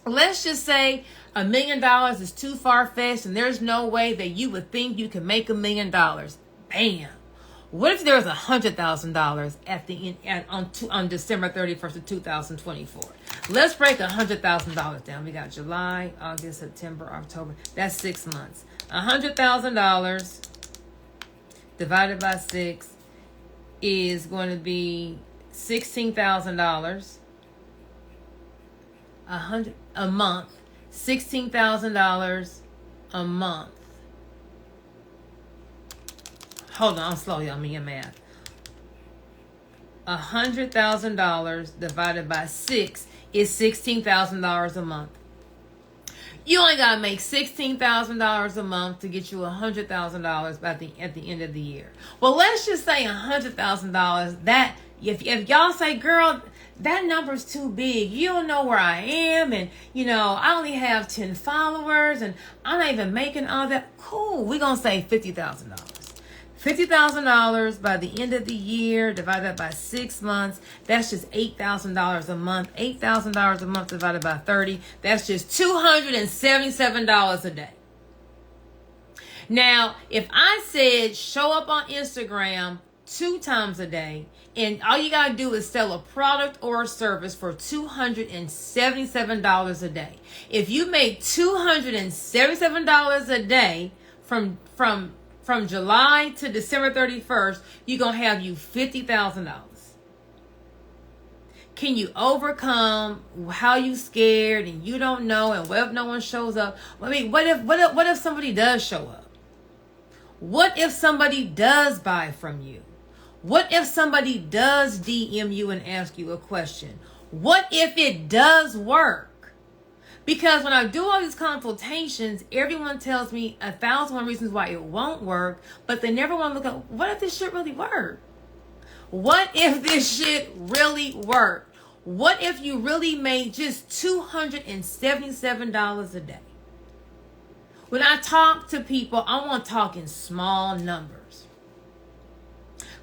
Speaker 1: Let's just say $1 million is too far-fetched and there's no way that you would think you can make $1 million. Bam. What if there was $100,000 at the end on December 31st of 2024? Let's break $100,000 down. We got July, August, September, October. That's 6 months. $100,000 divided by 6 is going to be $16,000 a month. $16,000 a month. Hold on, I'm slow, y'all. I'm in your math. $100,000 divided by 6 is $16,000 a month. You only gotta make $16,000 a month to get you $100,000 at the end of the year. Well, let's just say $100,000. That if y'all say, girl, that number's too big, you don't know where I am, and I only have 10 followers, and I'm not even making all that. Cool, we're gonna say $50,000. $50,000 by the end of the year, divided by 6 months, that's just $8,000 a month. $8,000 a month divided by 30, that's just $277 a day. Now, if I said show up on Instagram 2 times a day, and all you gotta do is sell a product or a service for $277 a day. If you make $277 a day from July to December 31st, you're going to have you $50,000. Can you overcome how you scared and you don't know, and what if no one shows up? I mean, what if somebody does show up? What if somebody does buy from you? What if somebody does DM you and ask you a question? What if it does work? Because when I do all these consultations, everyone tells me 1,001 reasons why it won't work, but they never want to look at, what if this shit really worked? What if this shit really worked? What if you really made just $277 a day? When I talk to people, I want to talk in small numbers.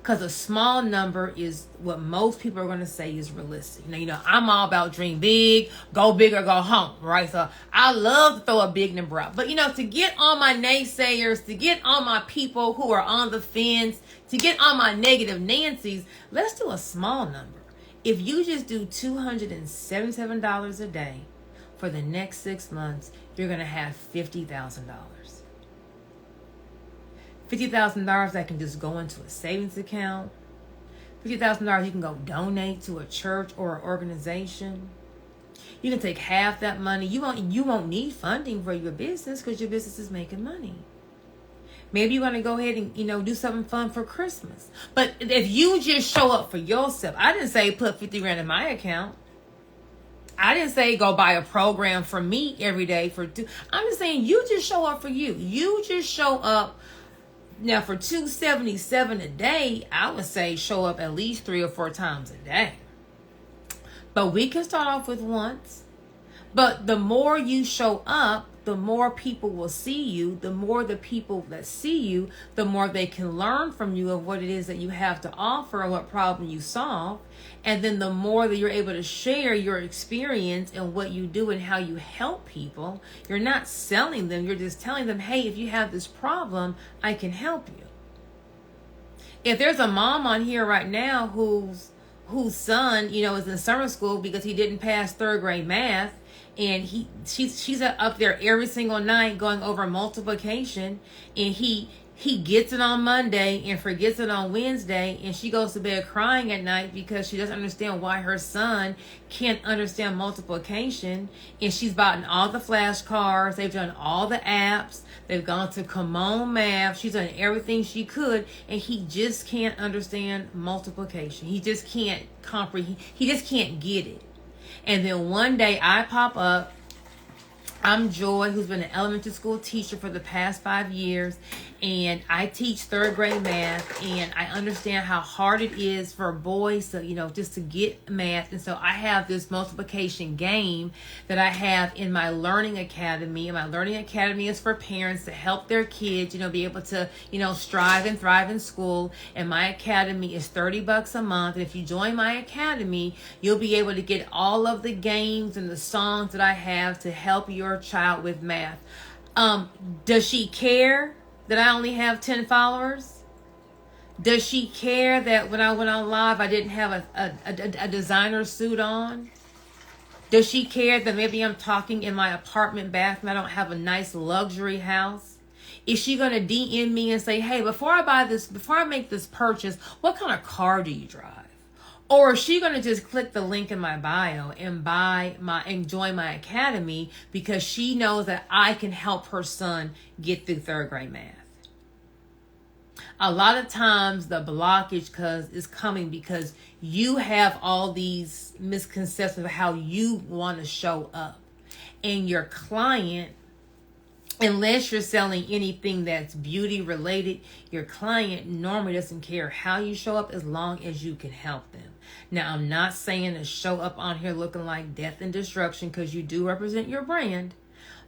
Speaker 1: Because a small number is what most people are going to say is realistic. Now, I'm all about dream big, go big or go home, right? So I love to throw a big number out. But, to get on my naysayers, to get on my people who are on the fence, to get on my negative Nancy's, let's do a small number. If you just do $277 a day for the next 6 months, you're going to have $50,000. $50,000 that can just go into a savings account. $50,000 you can go donate to a church or an organization. You can take half that money. You won't need funding for your business because your business is making money. Maybe you want to go ahead and do something fun for Christmas. But if you just show up for yourself, I didn't say put 50 grand in my account. I didn't say go buy a program for me every day I'm just saying you just show up for you. You just show up. Now, for $277 a day, I would say show up at least 3 or 4 times a day. But we can start off with once. But the more you show up, the more people will see you. The more the people that see you, the more they can learn from you of what it is that you have to offer and what problem you solve. And then the more that you're able to share your experience and what you do and how you help people, you're not selling them. You're just telling them, hey, if you have this problem, I can help you. If there's a mom on here right now whose son, is in summer school because he didn't pass third grade math, and she's up there every single night going over multiplication, and he gets it on Monday and forgets it on Wednesday, and she goes to bed crying at night because she doesn't understand why her son can't understand multiplication. And she's bought all the flashcards, they've done all the apps, they've gone to Common Math, she's done everything she could, and he just can't understand multiplication. He just can't comprehend, he just can't get it. And then one day I pop up. I'm Joy, who's been an elementary school teacher for the past 5 years, and I teach third grade math, and I understand how hard it is for boys to, just to get math. And so I have this multiplication game that I have in my Learning Academy, and my Learning Academy is for parents to help their kids, be able to, strive and thrive in school. And my academy is $30 a month, and if you join my academy, you'll be able to get all of the games and the songs that I have to help your child with math. Does she care that I only have 10 followers? Does she care that when I went on live I didn't have a designer suit on? Does she care that maybe I'm talking in my apartment bathroom, I don't have a nice luxury house? Is she going to DM me and say, hey, before I make this purchase, what kind of car do you drive? Or is she going to just click the link in my bio and join my academy because she knows that I can help her son get through third grade math? A lot of times the blockage is coming because you have all these misconceptions of how you want to show up. And your client, unless you're selling anything that's beauty related, your client normally doesn't care how you show up as long as you can help them. Now, I'm not saying to show up on here looking like death and destruction, because you do represent your brand,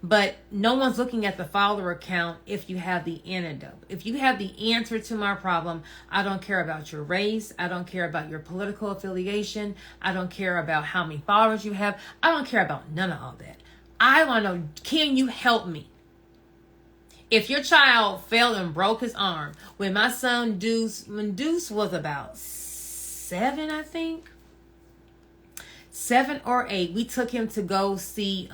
Speaker 1: but no one's looking at the follower count if you have the antidote. If you have the answer to my problem, I don't care about your race. I don't care about your political affiliation. I don't care about how many followers you have. I don't care about none of all that. I want to know, can you help me? If your child fell and broke his arm, when my son Deuce was about 7, I think, 7 or 8, we took him to go see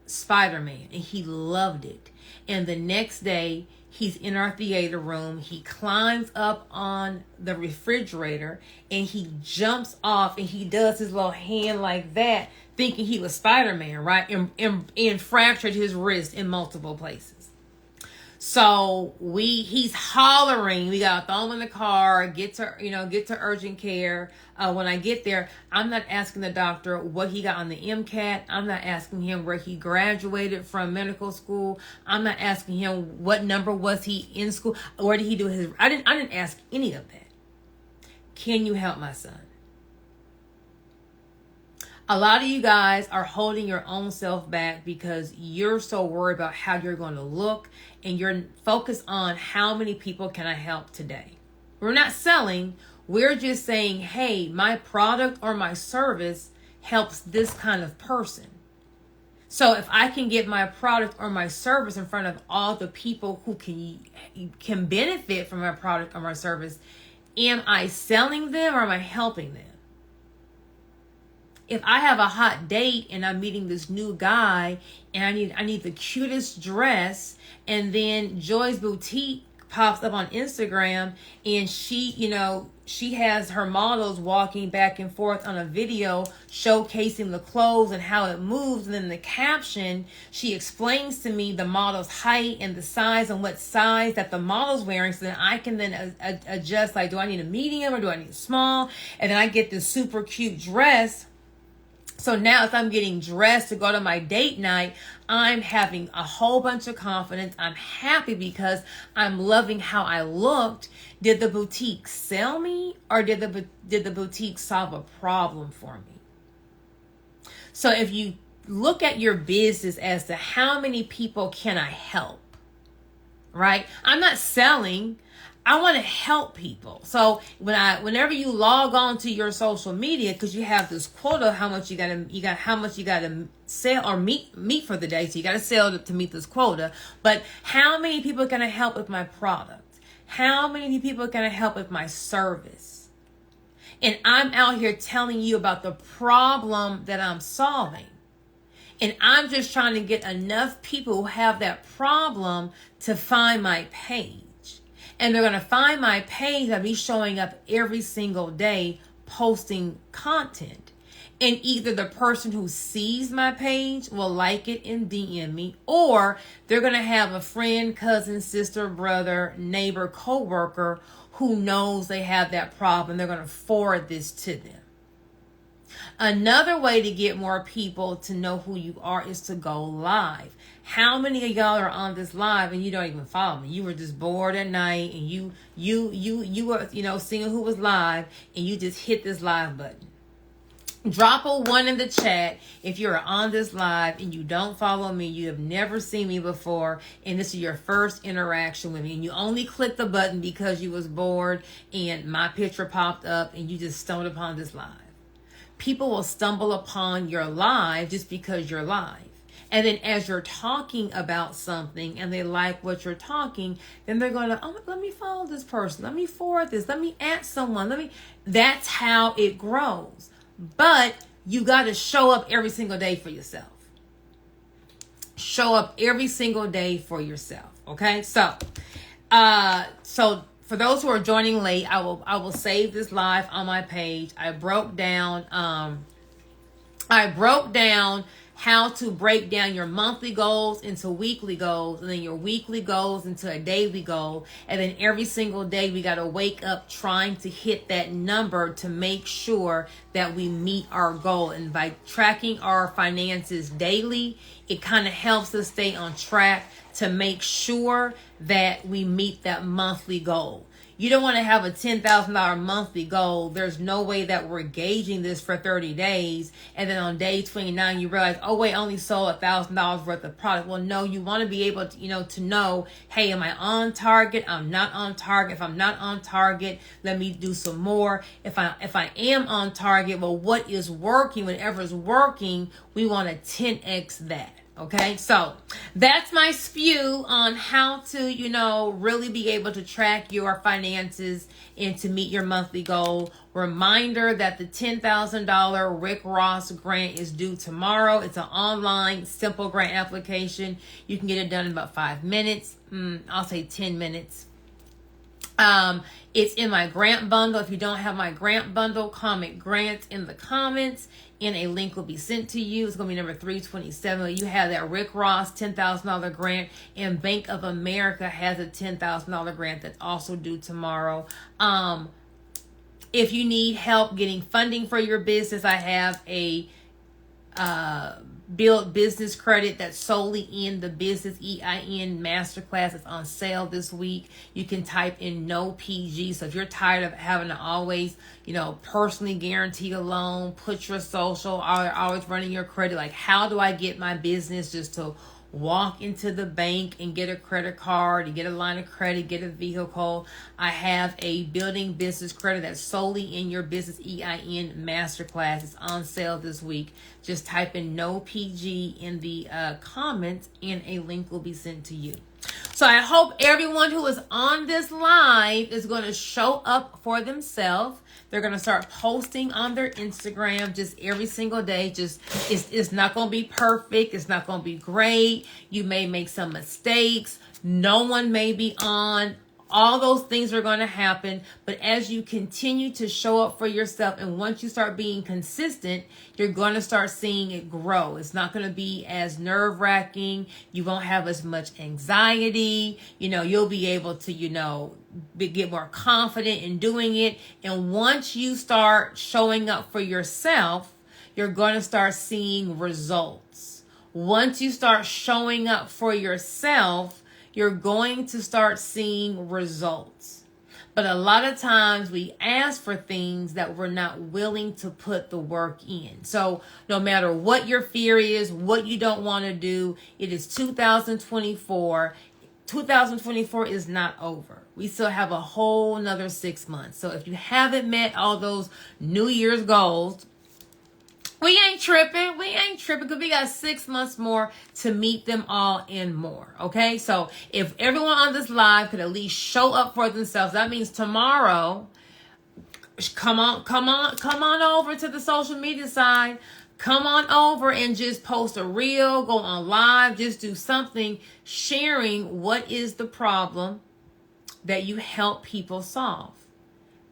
Speaker 1: Spider-Man, and he loved it. And the next day, he's in our theater room. He climbs up on the refrigerator, and he jumps off, and he does his little hand like that, thinking he was Spider-Man, right? And fractured his wrist in multiple places. So he's hollering. We got to throw him in the car, get to urgent care. When I get there, I'm not asking the doctor what he got on the MCAT. I'm not asking him where he graduated from medical school. I'm not asking him what number was he in school. Where did he do his? I didn't ask any of that. Can you help my son? A lot of you guys are holding your own self back because you're so worried about how you're going to look, and you're focused on how many people can I help today. We're not selling. We're just saying, hey, my product or my service helps this kind of person. So if I can get my product or my service in front of all the people who can benefit from my product or my service, am I selling them or am I helping them? If I have a hot date and I'm meeting this new guy and I need the cutest dress, and then Joy's Boutique pops up on Instagram and she has her models walking back and forth on a video showcasing the clothes and how it moves, and then the caption, she explains to me the model's height and the size and what size that the model's wearing, so then I can then adjust, like, do I need a medium or do I need a small? And then I get this super cute dress. So now if I'm getting dressed to go to my date night, I'm having a whole bunch of confidence. I'm happy because I'm loving how I looked. Did the boutique sell me, or did the boutique solve a problem for me? So if you look at your business as to how many people can I help, right? I'm not selling. I want to help people. So whenever you log on to your social media, because you have this quota, how much you gotta sell or meet for the day. So you gotta sell to meet this quota. But how many people can I help with my product? How many people can I help with my service? And I'm out here telling you about the problem that I'm solving. And I'm just trying to get enough people who have that problem to find my page. And they're going to find my page by me showing up every single day posting content. And either the person who sees my page will like it and DM me, or they're going to have a friend, cousin, sister, brother, neighbor, coworker who knows they have that problem. They're going to forward this to them. Another way to get more people to know who you are is to go live. How many of y'all are on this live and you don't even follow me? You were just bored at night and you were, seeing who was live and you just hit this live button. Drop a 1 in the chat if you're on this live and you don't follow me, you have never seen me before, and this is your first interaction with me, and you only clicked the button because you was bored and my picture popped up and you just stumbled upon this live. People will stumble upon your live just because you're live. And then as you're talking about something and they like what you're talking, then they're going to, oh, let me follow this person. Let me forward this. Let me add someone. That's how it grows. But you got to show up every single day for yourself. Show up every single day for yourself. Okay? So for those who are joining late, I will save this live on my page. I broke down how to break down your monthly goals into weekly goals, and then your weekly goals into a daily goal. And then every single day we got to wake up trying to hit that number to make sure that we meet our goal. And by tracking our finances daily, it kind of helps us stay on track to make sure that we meet that monthly goal. You don't want to have a $10,000 monthly goal. There's no way that we're gauging this for 30 days. And then on day 29, you realize, oh, wait, I only sold $1,000 worth of product. Well, no, you want to be able to, to know, hey, am I on target? I'm not on target. If I'm not on target, let me do some more. If I am on target, well, what is working? Whatever is working, we want to 10x that. Okay, so that's my spew on how to, really be able to track your finances and to meet your monthly goal. Reminder that the $10,000 Rick Ross grant is due tomorrow. It's an online simple grant application. You can get it done in about 5 minutes. I'll say 10 minutes. It's in my grant bundle. If you don't have my grant bundle, comment grants in the comments and a link will be sent to you. It's going to be number 327. You have that Rick Ross $10,000 grant, and Bank of America has a $10,000 grant that's also due tomorrow. If you need help getting funding for your business, I have a build business credit that's solely in the business EIN masterclass. It's on sale this week. You can type in no PG. So if you're tired of having to always, personally guarantee a loan, put your social, always running your credit, like how do I get my business just to walk into the bank and get a credit card, and get a line of credit, get a vehicle? I have a building business credit that's solely in your business EIN masterclass. It's on sale this week. Just type in no PG in the comments and a link will be sent to you. So I hope everyone who is on this live is going to show up for themselves. They're going to start posting on their Instagram just every single day. It's not going to be perfect. It's not going to be great. You may make some mistakes. No one may be on. All those things are going to happen. But as you continue to show up for yourself, and once you start being consistent, you're going to start seeing it grow. It's not going to be as nerve-wracking. You won't have as much anxiety. You'll be able to, get more confident in doing it. And once you start showing up for yourself, you're going to start seeing results. Once you start showing up for yourself, you're going to start seeing results. But a lot of times we ask for things that we're not willing to put the work in. So no matter what your fear is, what you don't want to do, it is 2024. 2024 is not over. We still have a whole nother 6 months. So if you haven't met all those New Year's goals, We ain't tripping. We ain't tripping because we got 6 months more to meet them all and more. Okay? So if everyone on this live could at least show up for themselves, that means tomorrow, come on over to the social media side. Come on over and just post a reel, go on live, just do something sharing what is the problem that you help people solve.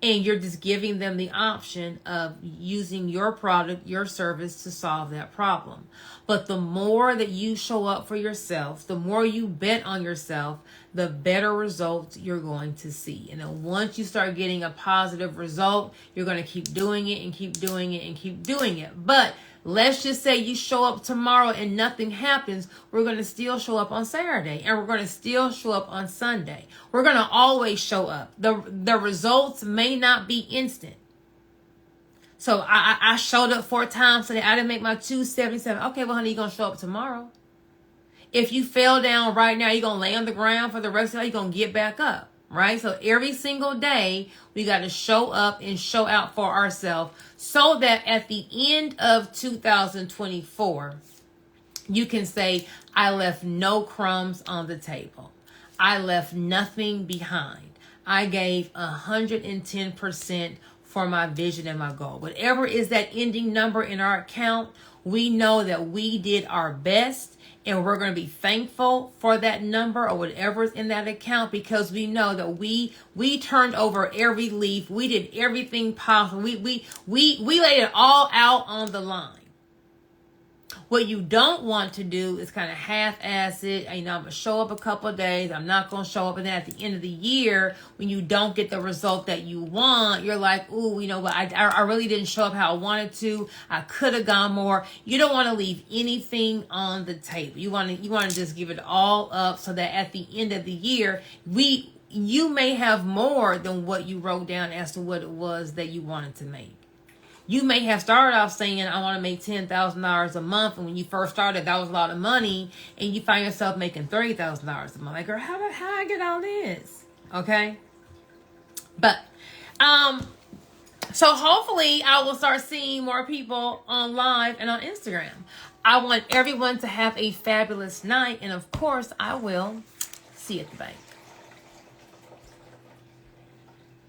Speaker 1: And you're just giving them the option of using your product, your service to solve that problem. But the more that you show up for yourself, the more you bet on yourself, the better results you're going to see. And then once you start getting a positive result, you're going to keep doing it and keep doing it and keep doing it. But let's just say you show up tomorrow and nothing happens. We're going to still show up on Saturday, and we're going to still show up on Sunday. We're going to always show up. The results may not be instant. So I showed up 4 times today. I didn't make my 277. Okay, well, honey, you're going to show up tomorrow. If you fell down right now, you're going to lay on the ground for the rest of the day. You're going to get back up, right? So every single day, we got to show up and show out for ourselves so that at the end of 2024, you can say, I left no crumbs on the table. I left nothing behind. I gave 110% for my vision and my goal. Whatever is that ending number in our account, we know that we did our best. And we're going to be thankful for that number or whatever's in that account because we know that we turned over every leaf. We did everything possible. We laid it all out on the line. What you don't want to do is kind of half-ass it. I'm going to show up a couple of days. I'm not going to show up. And then at the end of the year, when you don't get the result that you want, you're like, ooh, you know what? I really didn't show up how I wanted to. I could have gone more. You don't want to leave anything on the table. You want to just give it all up so that at the end of the year, you may have more than what you wrote down as to what it was that you wanted to make. You may have started off saying, I want to make $10,000 a month. And when you first started, that was a lot of money. And you find yourself making $30,000 a month. Like, girl, how I get all this? Okay. But, so hopefully I will start seeing more people on live and on Instagram. I want everyone to have a fabulous night. And of course, I will see you at the bank.